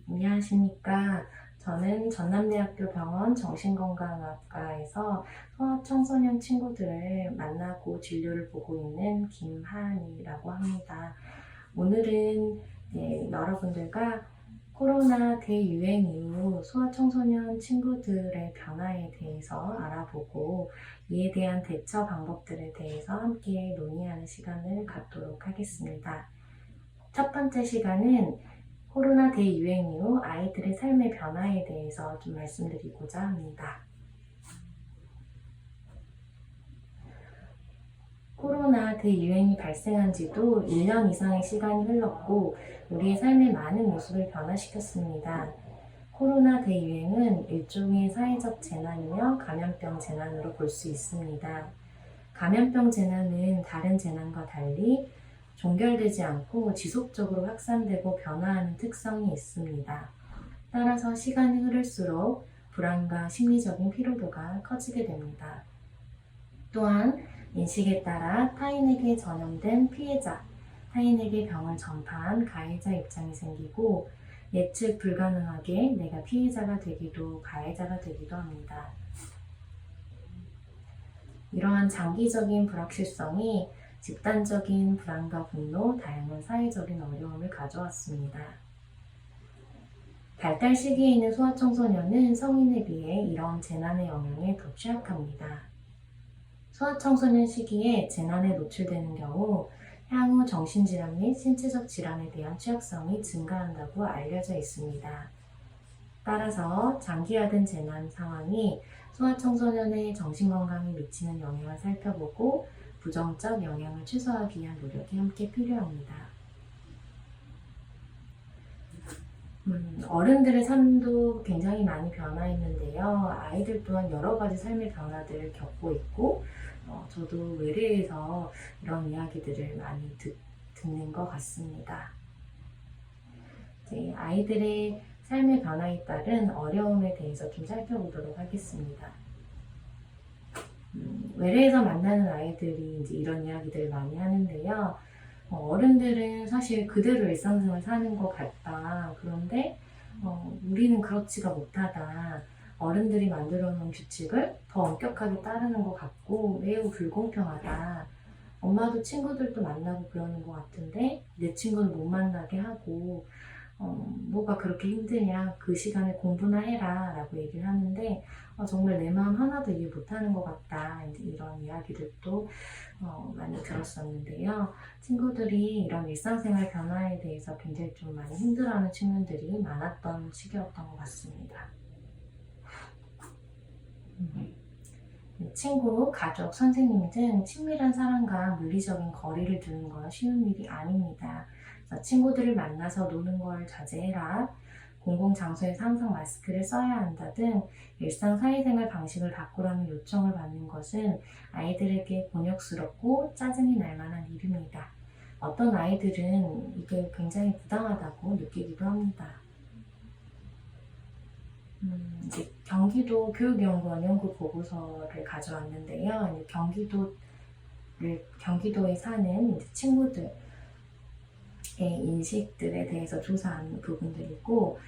안녕하십니까. 저는 전남대학교 병원 정신건강학과에서 소아청소년 친구들을 만나고 진료를 보고 있는 김하은이라고 합니다. 오늘은 여러분들과 코로나 대유행 이후 소아청소년 친구들의 변화에 대해서 알아보고 이에 대한 대처 방법들에 대해서 함께 논의하는 시간을 갖도록 하겠습니다. 첫 번째 시간은 코로나 대유행 이후 아이들의 삶의 변화에 대해서 좀 말씀드리고자 합니다. 코로나 대유행이 발생한 지도 1년 이상의 시간이 흘렀고 우리의 삶의 많은 모습을 변화시켰습니다. 코로나 대유행은 일종의 사회적 재난이며 감염병 재난으로 볼 수 있습니다. 감염병 재난은 다른 재난과 달리 종결되지 않고 지속적으로 확산되고 변화하는 특성이 있습니다. 따라서 시간이 흐를수록 불안과 심리적인 피로도가 커지게 됩니다. 또한 인식에 따라 타인에게 전염된 피해자, 타인에게 병을 전파한 가해자 입장이 생기고 예측 불가능하게 내가 피해자가 되기도 가해자가 되기도 합니다. 이러한 장기적인 불확실성이 집단적인 불안과 분노, 다양한 사회적인 어려움을 가져왔습니다. 발달 시기에 있는 소아청소년은 성인에 비해 이런 재난의 영향에 더 취약합니다. 소아청소년 시기에 재난에 노출되는 경우 향후 정신질환 및 신체적 질환에 대한 취약성이 증가한다고 알려져 있습니다. 따라서 장기화된 재난 상황이 소아청소년의 정신건강에 미치는 영향을 살펴보고 부정적 영향을 최소화하기 위한 노력이 함께 필요합니다. 어른들의 삶도 굉장히 많이 변화했는데요. 아이들 또한 여러 가지 삶의 변화들을 겪고 있고 저도 외래에서 이런 이야기들을 많이 듣는 것 같습니다. 이제 아이들의 삶의 변화에 따른 어려움에 대해서 좀 살펴보도록 하겠습니다. 외래에서 만나는 아이들이 이제 이런 이야기들을 많이 하는데요. 어른들은 사실 그대로 일상생활 사는 것 같다. 그런데 우리는 그렇지가 못하다. 어른들이 만들어 놓은 규칙을 더 엄격하게 따르는 것 같고 매우 불공평하다. 엄마도 친구들도 만나고 그러는 것 같은데 내 친구는 못 만나게 하고 뭐가 그렇게 힘드냐, 그 시간에 공부나 해라 라고 얘기를 하는데 정말 내 마음 하나도 이해 못하는 것 같다, 이런 이야기들도 많이 들었었는데요. 친구들이 이런 일상생활 변화에 대해서 굉장히 좀 많이 힘들어하는 측면들이 많았던 시기였던 것 같습니다. 친구, 가족, 선생님 등 친밀한 사람과 물리적인 거리를 두는 건 쉬운 일이 아닙니다. 친구들을 만나서 노는 걸 자제해라, 공공장소에서 항상 마스크를 써야 한다 등 일상 사회생활 방식을 바꾸라는 요청을 받는 것은 아이들에게 곤욕스럽고 짜증이 날 만한 일입니다. 어떤 아이들은 이게 굉장히 부당하다고 느끼기도 합니다. 이제 경기도 교육연구원 연구 보고서를 가져왔는데요. 경기도에 사는 이제 친구들의 인식들에 대해서 조사한 부분들이고,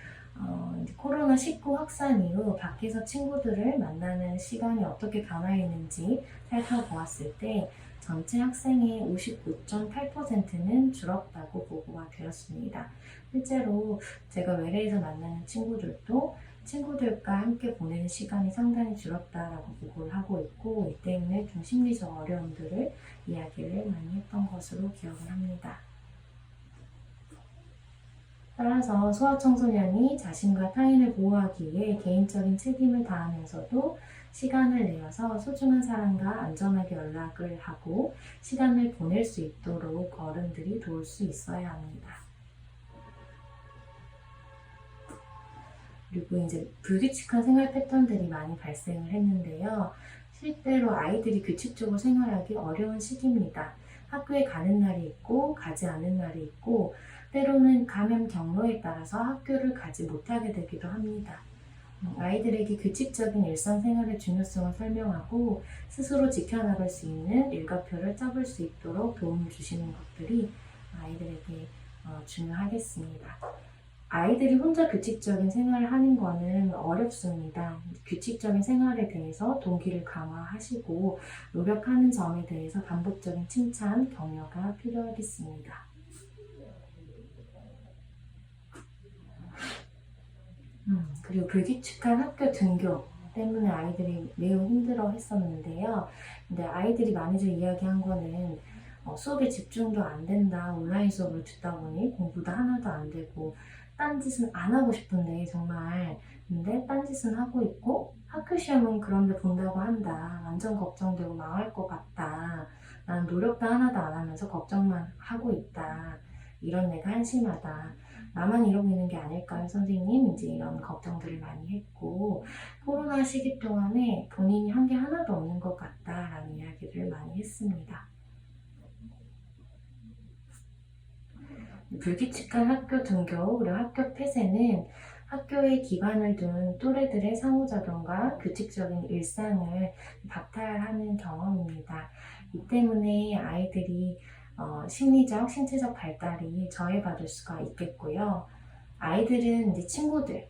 이제 코로나19 확산 이후 밖에서 친구들을 만나는 시간이 어떻게 변화했는지 살펴보았을 때 전체 학생의 59.8%는 줄었다고 보고가 되었습니다. 실제로 제가 외래에서 만나는 친구들과 함께 보내는 시간이 상당히 줄었다라고 보고를 하고 있고, 이 때문에 좀 심리적 어려움들을 이야기를 많이 했던 것으로 기억을 합니다. 따라서 소아청소년이 자신과 타인을 보호하기 위해 개인적인 책임을 다하면서도 시간을 내어서 소중한 사람과 안전하게 연락을 하고 시간을 보낼 수 있도록 어른들이 도울 수 있어야 합니다. 그리고 이제 불규칙한 생활 패턴들이 많이 발생을 했는데요. 실제로 아이들이 규칙적으로 생활하기 어려운 시기입니다. 학교에 가는 날이 있고 가지 않는 날이 있고 때로는 감염 경로에 따라서 학교를 가지 못하게 되기도 합니다. 아이들에게 규칙적인 일상생활의 중요성을 설명하고 스스로 지켜나갈 수 있는 일과표를 짜볼 수 있도록 도움을 주시는 것들이 아이들에게 중요하겠습니다. 아이들이 혼자 규칙적인 생활을 하는 거는 어렵습니다. 규칙적인 생활에 대해서 동기를 강화하시고 노력하는 점에 대해서 반복적인 칭찬, 격려가 필요하겠습니다. 그리고 불규칙한 학교 등교 때문에 아이들이 매우 힘들어 했었는데요. 근데 아이들이 많이들 이야기한 거는 수업에 집중도 안 된다, 온라인 수업을 듣다 보니 공부도 하나도 안 되고, 딴짓은 안 하고 싶은데 정말, 근데 딴짓은 하고 있고, 학교 시험은 그런데 본다고 한다. 완전 걱정되고 망할 것 같다. 난 노력도 하나도 안 하면서 걱정만 하고 있다. 이런 내가 한심하다. 나만 이러고 있는 게 아닐까요, 선생님? 이제 이런 걱정들을 많이 했고, 코로나 시기 동안에 본인이 한 게 하나도 없는 것 같다라는 이야기를 많이 했습니다. 불규칙한 학교 등교, 그리고 학교 폐쇄는 학교에 기반을 둔 또래들의 상호작용과 규칙적인 일상을 박탈하는 경험입니다. 이 때문에 아이들이 심리적, 신체적 발달이 저해받을 수가 있겠고요. 아이들은 이제 친구들을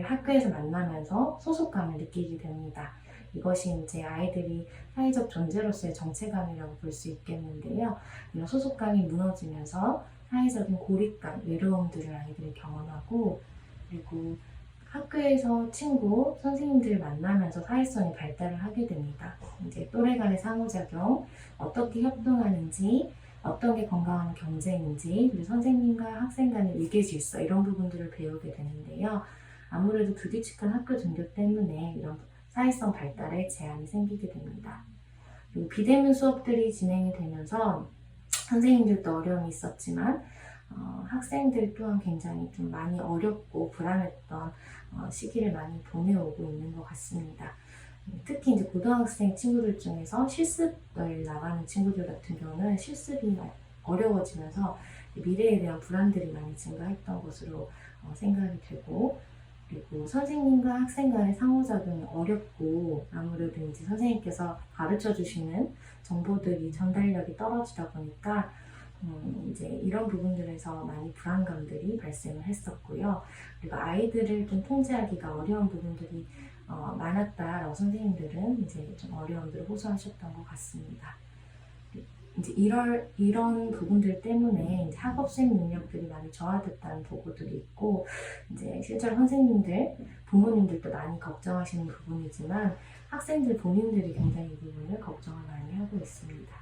학교에서 만나면서 소속감을 느끼게 됩니다. 이것이 이제 아이들이 사회적 존재로서의 정체감이라고 볼 수 있겠는데요. 이런 소속감이 무너지면서 사회적인 고립감, 외로움들을 아이들이 경험하고, 그리고 학교에서 친구, 선생님들을 만나면서 사회성이 발달을 하게 됩니다. 이제 또래 간의 상호작용, 어떻게 협동하는지, 어떤 게 건강한 경쟁인지, 그리고 선생님과 학생 간의 위계 질서, 이런 부분들을 배우게 되는데요. 아무래도 불규칙한 학교 등교 때문에 이런 사회성 발달에 제한이 생기게 됩니다. 그리고 비대면 수업들이 진행이 되면서 선생님들도 어려움이 있었지만 학생들 또한 굉장히 좀 많이 어렵고 불안했던 시기를 많이 보내오고 있는 것 같습니다. 특히 이제 고등학생 친구들 중에서 실습을 나가는 친구들 같은 경우는 실습이 어려워지면서 미래에 대한 불안들이 많이 증가했던 것으로 생각이 되고, 그리고 선생님과 학생 간의 상호작용이 어렵고, 아무래도 이제 선생님께서 가르쳐 주시는 정보들이 전달력이 떨어지다 보니까 이제 이런 부분들에서 많이 불안감들이 발생을 했었고요. 그리고 아이들을 좀 통제하기가 어려운 부분들이 많았다라고 선생님들은 이제 좀 어려움들을 호소하셨던 것 같습니다. 이제 이런 부분들 때문에 이제 학업 수행 능력들이 많이 저하됐다는 보고들이 있고, 이제 실제로 선생님들, 부모님들도 많이 걱정하시는 부분이지만 학생들 본인들이 굉장히 이 부분을 걱정을 많이 하고 있습니다.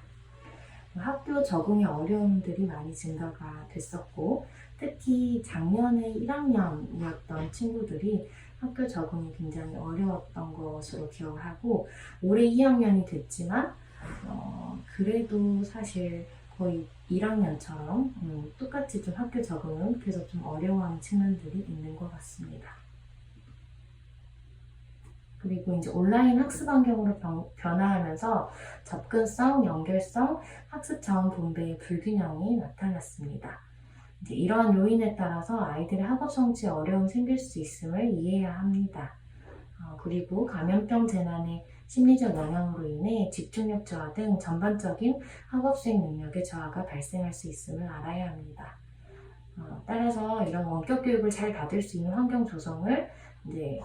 학교 적응의 어려움들이 많이 증가가 됐었고, 특히 작년에 1학년이었던 친구들이 학교 적응이 굉장히 어려웠던 것으로 기억을 하고, 올해 2학년이 됐지만 그래도 사실 거의 1학년처럼 똑같이 좀 학교 적응은 계속 좀 어려워하는 측면들이 있는 것 같습니다. 그리고 이제 온라인 학습 환경으로 변화하면서 접근성, 연결성, 학습 자원 분배의 불균형이 나타났습니다. 이제 이러한 요인에 따라서 아이들의 학업 성취에 어려움이 생길 수 있음을 이해해야 합니다. 그리고 감염병 재난의 심리적 영향으로 인해 집중력 저하 등 전반적인 학업 수행 능력의 저하가 발생할 수 있음을 알아야 합니다. 따라서 이런 원격 교육을 잘 받을 수 있는 환경 조성을 이제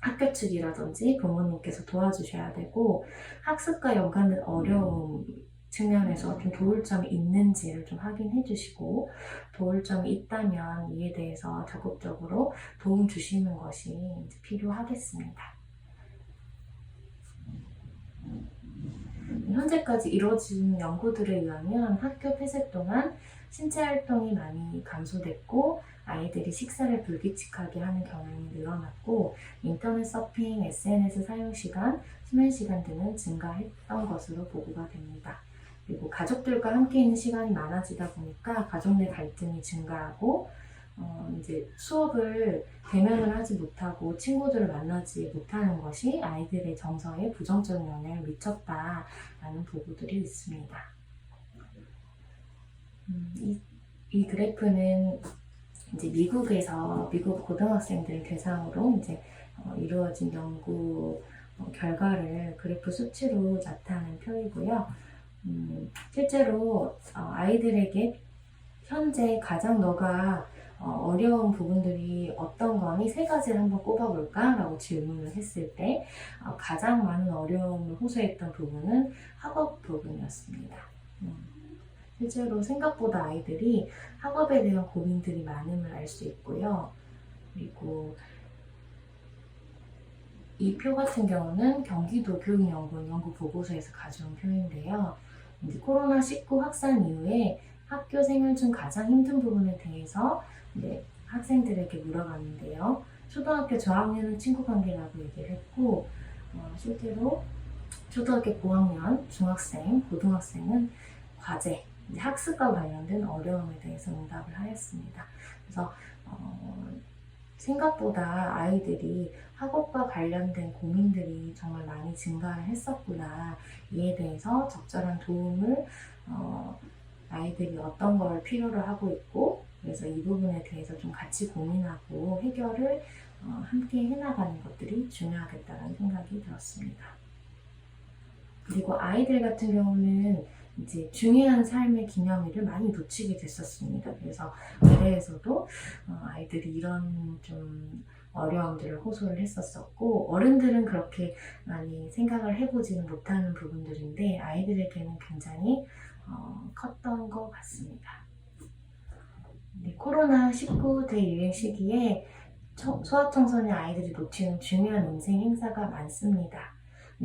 학교 측이라든지 부모님께서 도와주셔야 되고, 학습과 연관된 어려움 측면에서 좀 도울 점이 있는지를 좀 확인해 주시고, 도울 점이 있다면 이에 대해서 적극적으로 도움 주시는 것이 이제 필요하겠습니다. 현재까지 이루어진 연구들에 의하면 학교 폐쇄 동안 신체 활동이 많이 감소됐고, 아이들이 식사를 불규칙하게 하는 경향이 늘어났고, 인터넷 서핑, SNS 사용 시간, 수면 시간 등은 증가했던 것으로 보고가 됩니다. 그리고 가족들과 함께 있는 시간이 많아지다 보니까 가족 내 갈등이 증가하고, 이제 수업을 대면을 하지 못하고 친구들을 만나지 못하는 것이 아이들의 정서에 부정적인 영향을 미쳤다라는 보고들이 있습니다. 이 그래프는 이제 미국 고등학생들 대상으로 이제 이루어진 연구 결과를 그래프 수치로 나타낸 표이고요. 실제로 아이들에게 현재 가장 너가 어려운 부분들이 어떤 거니 세 가지를 한번 꼽아볼까? 라고 질문을 했을 때 가장 많은 어려움을 호소했던 부분은 학업 부분이었습니다. 실제로 생각보다 아이들이 학업에 대한 고민들이 많음을 알 수 있고요. 그리고 이 표 같은 경우는 경기도 교육연구원 연구 보고서에서 가져온 표인데요. 이제 코로나19 확산 이후에 학교 생활 중 가장 힘든 부분에 대해서 학생들에게 물어봤는데요. 초등학교 저학년은 친구 관계라고 얘기를 했고, 실제로 초등학교 고학년, 중학생, 고등학생은 과제, 학습과 관련된 어려움에 대해서 응답을 하였습니다. 그래서 생각보다 아이들이 학업과 관련된 고민들이 정말 많이 증가를 했었구나. 이에 대해서 적절한 도움을 아이들이 어떤 걸 필요로 하고 있고, 그래서 이 부분에 대해서 좀 같이 고민하고 해결을 함께 해나가는 것들이 중요하겠다는 생각이 들었습니다. 그리고 아이들 같은 경우는 이제 중요한 삶의 기념일을 많이 놓치게 됐었습니다. 그래서 미래에서도 아이들이 이런 좀 어려움들을 호소를 했었었고, 어른들은 그렇게 많이 생각을 해보지는 못하는 부분들인데 아이들에게는 굉장히 컸던 것 같습니다. 코로나19 대유행 시기에 소아청소년 아이들이 놓치는 중요한 인생 행사가 많습니다.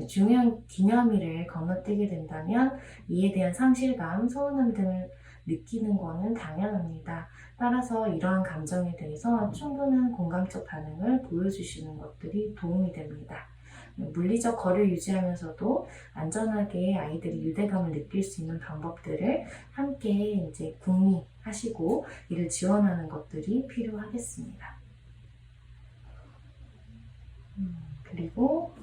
중요한 기념일을 건너뛰게 된다면 이에 대한 상실감, 서운함 등을 느끼는 것은 당연합니다. 따라서 이러한 감정에 대해서 충분한 공감적 반응을 보여주시는 것들이 도움이 됩니다. 물리적 거리를 유지하면서도 안전하게 아이들이 유대감을 느낄 수 있는 방법들을 함께 이제 궁리하시고 이를 지원하는 것들이 필요하겠습니다. 그리고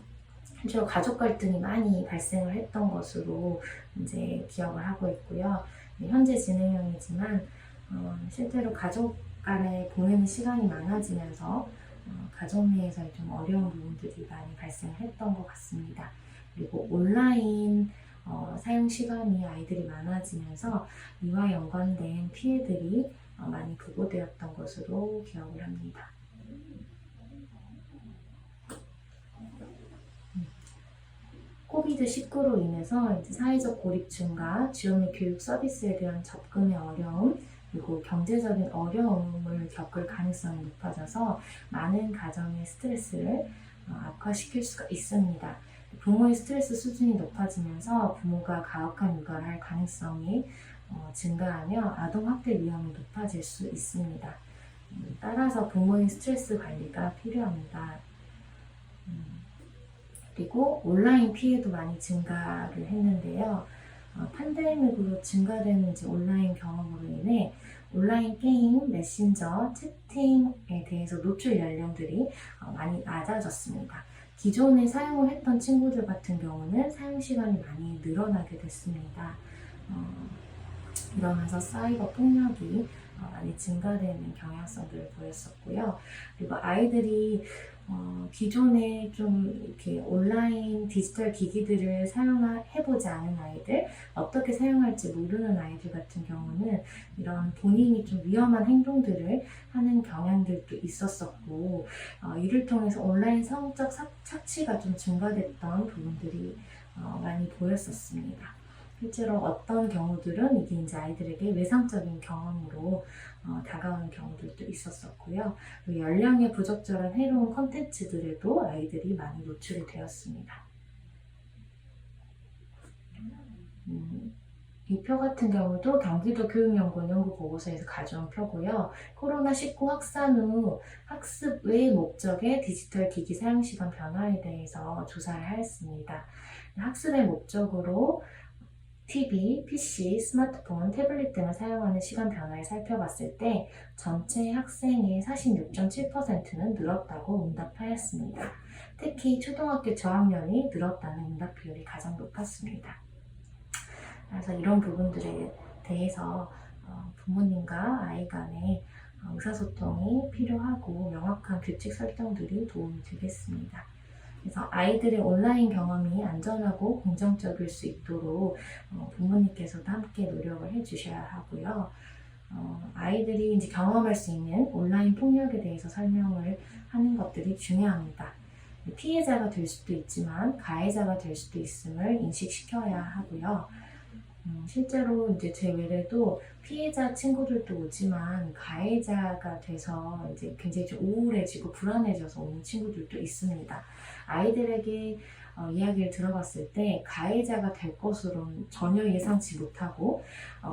실제로 가족 갈등이 많이 발생을 했던 것으로 이제 기억을 하고 있고요. 현재 진행형이지만 실제로 가족 간에 보내는 시간이 많아지면서 가족 내에서 좀 어려운 부분들이 많이 발생을 했던 것 같습니다. 그리고 온라인 사용 시간이 아이들이 많아지면서 이와 연관된 피해들이 많이 보고되었던 것으로 기억을 합니다. 코비드19로 인해서 이제 사회적 고립증과 지원의 교육 서비스에 대한 접근의 어려움, 그리고 경제적인 어려움을 겪을 가능성이 높아져서 많은 가정의 스트레스를 악화시킬 수가 있습니다. 부모의 스트레스 수준이 높아지면서 부모가 가혹한 육아를 할 가능성이 증가하며 아동학대 위험이 높아질 수 있습니다. 따라서 부모의 스트레스 관리가 필요합니다. 그리고 온라인 피해도 많이 증가를 했는데요. 팬데믹으로 증가되는 이제 온라인 경험으로 인해 온라인 게임, 메신저, 채팅에 대해서 노출 연령들이 많이 낮아졌습니다. 기존에 사용을 했던 친구들 같은 경우는 사용 시간이 많이 늘어나게 됐습니다. 이러면서 사이버 폭력이 많이 증가되는 경향성들을 보였었고요. 그리고 아이들이 기존에 좀 이렇게 온라인 디지털 기기들을 사용해보지 않은 아이들, 어떻게 사용할지 모르는 아이들 같은 경우는 이런 본인이 좀 위험한 행동들을 하는 경향들도 있었었고, 이를 통해서 온라인 성적 착취가 좀 증가됐던 부분들이 많이 보였었습니다. 실제로 어떤 경우들은 이게 이제 아이들에게 외상적인 경험으로 다가오는 경우들도 있었었고요. 연령의 부적절한 해로운 콘텐츠들에도 아이들이 많이 노출이 되었습니다. 이 표 같은 경우도 경기도 교육연구원 연구 보고서에서 가져온 표고요. 코로나19 확산 후 학습 외 목적의 디지털 기기 사용 시간 변화에 대해서 조사를 하였습니다. 학습의 목적으로 TV, PC, 스마트폰, 태블릿 등을 사용하는 시간 변화를 살펴봤을 때 전체 학생의 46.7%는 늘었다고 응답하였습니다. 특히 초등학교 저학년이 늘었다는 응답 비율이 가장 높았습니다. 그래서 이런 부분들에 대해서 부모님과 아이 간의 의사소통이 필요하고 명확한 규칙 설정들이 도움이 되겠습니다. 그래서 아이들의 온라인 경험이 안전하고 긍정적일 수 있도록 부모님께서도 함께 노력을 해주셔야 하고요. 아이들이 이제 경험할 수 있는 온라인 폭력에 대해서 설명을 하는 것들이 중요합니다. 피해자가 될 수도 있지만 가해자가 될 수도 있음을 인식시켜야 하고요. 실제로 이제 제 외래도 피해자 친구들도 오지만 가해자가 돼서 이제 굉장히 좀 우울해지고 불안해져서 오는 친구들도 있습니다. 아이들에게 이야기를 들어봤을 때 가해자가 될 것으로는 전혀 예상치 못하고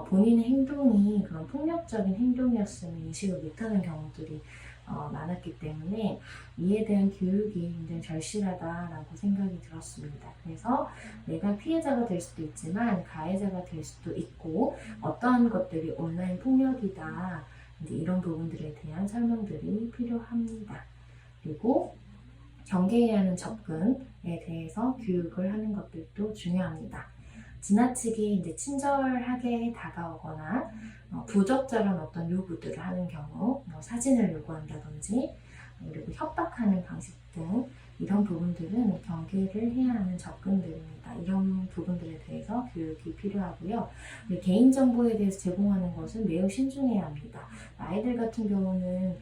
본인의 행동이 그런 폭력적인 행동이었음을 인식을 못하는 경우들이 많았기 때문에 이에 대한 교육이 굉장히 절실하다라고 생각이 들었습니다. 그래서 내가 피해자가 될 수도 있지만 가해자가 될 수도 있고 어떠한 것들이 온라인 폭력이다. 이제 이런 부분들에 대한 설명들이 필요합니다. 그리고 경계해야 하는 접근에 대해서 교육을 하는 것들도 중요합니다. 지나치게 이제 친절하게 다가오거나 부적절한 어떤 요구들을 하는 경우, 사진을 요구한다든지 그리고 협박하는 방식 등 이런 부분들은 경계를 해야 하는 접근들입니다. 이런 부분들에 대해서 교육이 필요하고요. 개인정보에 대해서 제공하는 것은 매우 신중해야 합니다. 아이들 같은 경우는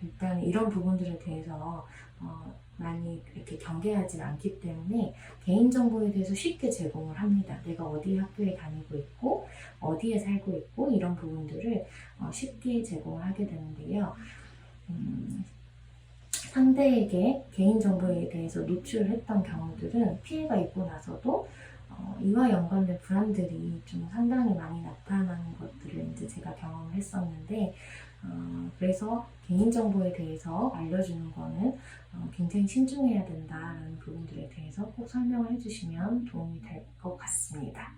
일단 이런 부분들에 대해서 많이 이렇게 경계하지 않기 때문에 개인정보에 대해서 쉽게 제공을 합니다. 내가 어디 학교에 다니고 있고 어디에 살고 있고 이런 부분들을 쉽게 제공을 하게 되는데요. 상대에게 개인정보에 대해서 노출을 했던 경우들은 피해가 있고 나서도 이와 연관된 불안들이 좀 상당히 많이 나타나는 것들을 이제 제가 경험을 했었는데 그래서 개인정보에 대해서 알려주는 거는 굉장히 신중해야 된다는 부분들에 대해서 꼭 설명을 해주시면 도움이 될 것 같습니다.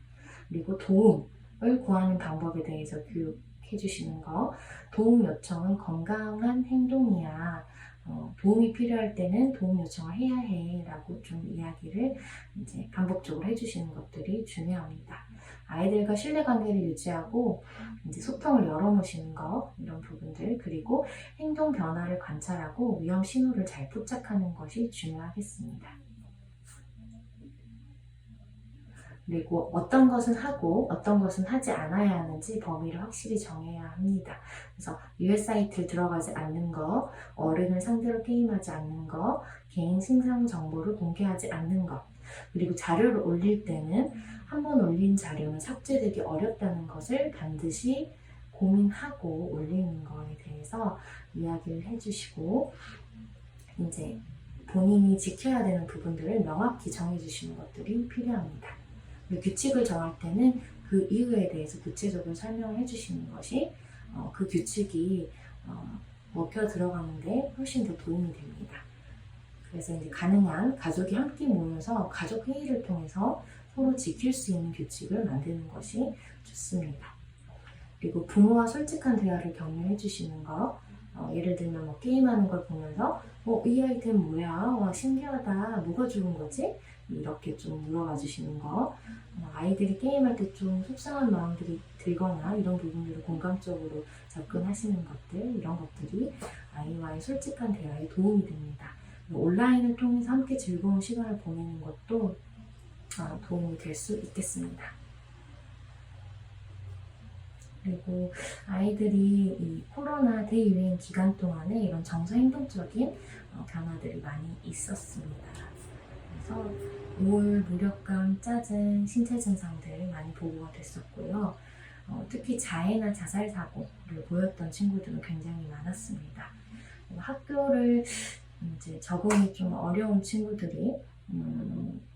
그리고 도움을 구하는 방법에 대해서 교육해 주시는 거. 도움 요청은 건강한 행동이야. 도움이 필요할 때는 도움 요청을 해야 해 라고 좀 이야기를 이제 반복적으로 해주시는 것들이 중요합니다. 아이들과 신뢰관계를 유지하고 이제 소통을 열어놓으시는 거 이런 부분들 그리고 행동 변화를 관찰하고 위험 신호를 잘 포착하는 것이 중요하겠습니다. 그리고 어떤 것은 하고 어떤 것은 하지 않아야 하는지 범위를 확실히 정해야 합니다. 그래서 유해 사이트를 들어가지 않는 거, 어른을 상대로 게임하지 않는 거, 개인 신상 정보를 공개하지 않는 것, 그리고 자료를 올릴 때는 한 번 올린 자료는 삭제되기 어렵다는 것을 반드시 고민하고 올리는 거에 대해서 이야기를 해주시고 이제 본인이 지켜야 되는 부분들을 명확히 정해주시는 것들이 필요합니다. 규칙을 정할 때는 그 이유에 대해서 구체적으로 설명을 해주시는 것이 그 규칙이 먹혀 들어가는데 훨씬 더 도움이 됩니다. 그래서 이제 가능한 가족이 함께 모여서 가족 회의를 통해서 서로 지킬 수 있는 규칙을 만드는 것이 좋습니다. 그리고 부모와 솔직한 대화를 격려해 주시는 거, 예를 들면 뭐 게임하는 걸 보면서 이 아이템 뭐야? 와 신기하다. 뭐가 좋은 거지? 이렇게 좀 물어봐 주시는 거. 아이들이 게임할 때 좀 속상한 마음들이 들거나 이런 부분들을 공감적으로 접근하시는 것들 이런 것들이 아이와의 솔직한 대화에 도움이 됩니다. 온라인을 통해서 함께 즐거운 시간을 보내는 것도 도움이 될 수 있겠습니다. 그리고 아이들이 이 코로나 대유행 기간 동안에 이런 정서 행동적인 변화들이 많이 있었습니다. 그래서 우울, 무력감, 짜증, 신체 증상들 많이 보고가 됐었고요. 특히 자해나 자살 사고를 보였던 친구들은 굉장히 많았습니다. 학교를 이제 적응이 좀 어려운 친구들이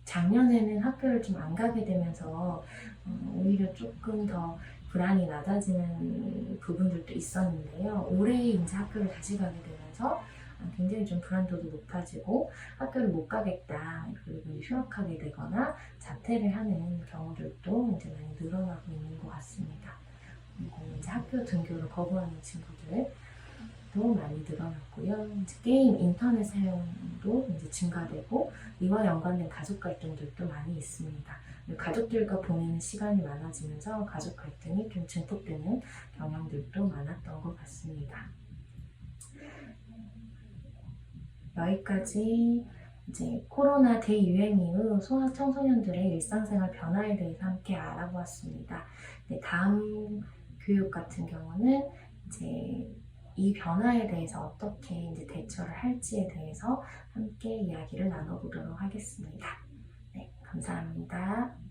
작년에는 학교를 좀 안 가게 되면서 오히려 조금 더 불안이 낮아지는 부분들도 있었는데요. 올해 이제 학교를 다시 가게 되면서 굉장히 좀 불안도도 높아지고 학교를 못 가겠다 그리고 휴학하게 되거나 자퇴를 하는 경우들도 이제 많이 늘어나고 있는 것 같습니다. 그리고 이제 학교 등교를 거부하는 친구들 많이 늘어났고요. 이제 게임, 인터넷 사용도 이제 증가되고 이와 연관된 가족 갈등들도 많이 있습니다. 가족들과 보내는 시간이 많아지면서 가족 갈등이 좀 증폭되는 경향들도 많았던 것 같습니다. 여기까지 이제 코로나 대유행 이후 소아 청소년들의 일상생활 변화에 대해서 함께 알아보았습니다. 다음 교육 같은 경우는 이제 이 변화에 대해서 어떻게 이제 대처를 할지에 대해서 함께 이야기를 나눠보도록 하겠습니다. 네, 감사합니다.